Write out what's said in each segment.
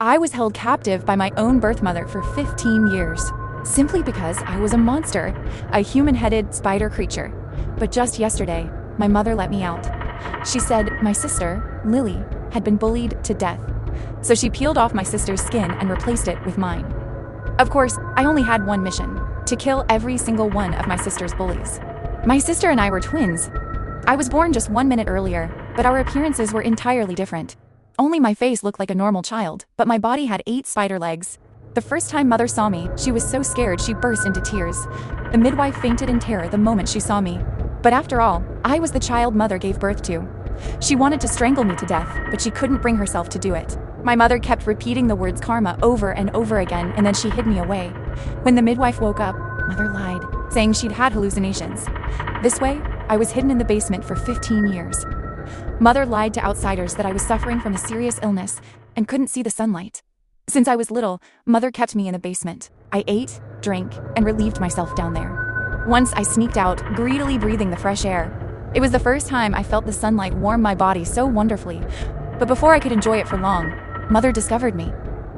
I was held captive by my own birth mother for 15 years, simply because I was a monster, a human-headed spider creature. But just yesterday, my mother let me out. She said my sister, Lily, had been bullied to death. So she peeled off my sister's skin and replaced it with mine. Of course, I only had one mission: to kill every single one of my sister's bullies. My sister and I were twins. I was born just 1 minute earlier, but our appearances were entirely different. Only my face looked like a normal child, but my body had 8 spider legs. The first time Mother saw me, she was so scared she burst into tears. The midwife fainted in terror the moment she saw me. But after all, I was the child Mother gave birth to. She wanted to strangle me to death, but she couldn't bring herself to do it. My mother kept repeating the words karma over and over again, and then she hid me away. When the midwife woke up, Mother lied, saying she'd had hallucinations. This way, I was hidden in the basement for 15 years. Mother lied to outsiders that I was suffering from a serious illness and couldn't see the sunlight. Since I was little, Mother kept me in the basement. I ate, drank, and relieved myself down there. Once I sneaked out, greedily breathing the fresh air. It was the first time I felt the sunlight warm my body so wonderfully. But before I could enjoy it for long, Mother discovered me.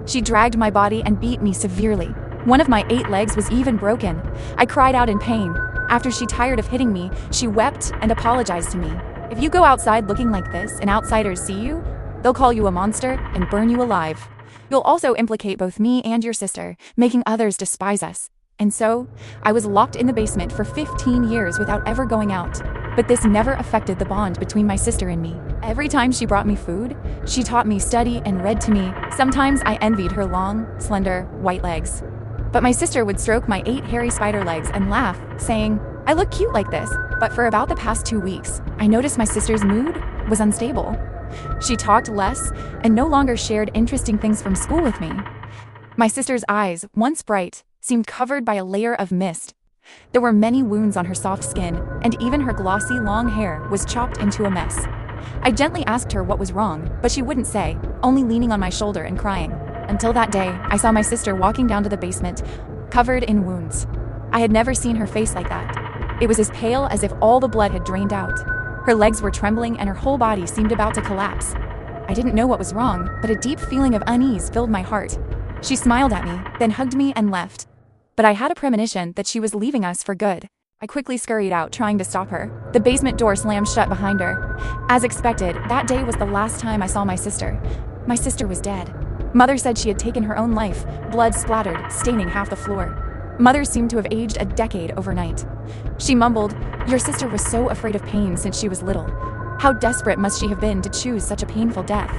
She dragged my body and beat me severely. One of my 8 legs was even broken. I cried out in pain. After she tired of hitting me, she wept and apologized to me. If you go outside looking like this and outsiders see you, they'll call you a monster and burn you alive. You'll also implicate both me and your sister, making others despise us. And so, I was locked in the basement for 15 years without ever going out. But this never affected the bond between my sister and me. Every time she brought me food, she taught me study and read to me. Sometimes I envied her long, slender, white legs. But my sister would stroke my 8 hairy spider legs and laugh, saying, "I look cute like this." But for about the past 2 weeks, I noticed my sister's mood was unstable. She talked less and no longer shared interesting things from school with me. My sister's eyes, once bright, seemed covered by a layer of mist. There were many wounds on her soft skin, and even her glossy long hair was chopped into a mess. I gently asked her what was wrong, but she wouldn't say, only leaning on my shoulder and crying. Until that day, I saw my sister walking down to the basement, covered in wounds. I had never seen her face like that. It was as pale as if all the blood had drained out. Her legs were trembling and her whole body seemed about to collapse. I didn't know what was wrong, but a deep feeling of unease filled my heart. She smiled at me, then hugged me and left. But I had a premonition that she was leaving us for good. I quickly scurried out, trying to stop her. The basement door slammed shut behind her. As expected, that day was the last time I saw my sister. My sister was dead. Mother said she had taken her own life, blood splattered, staining half the floor. Mother seemed to have aged a decade overnight. She mumbled, "Your sister was so afraid of pain since she was little. How desperate must she have been to choose such a painful death?"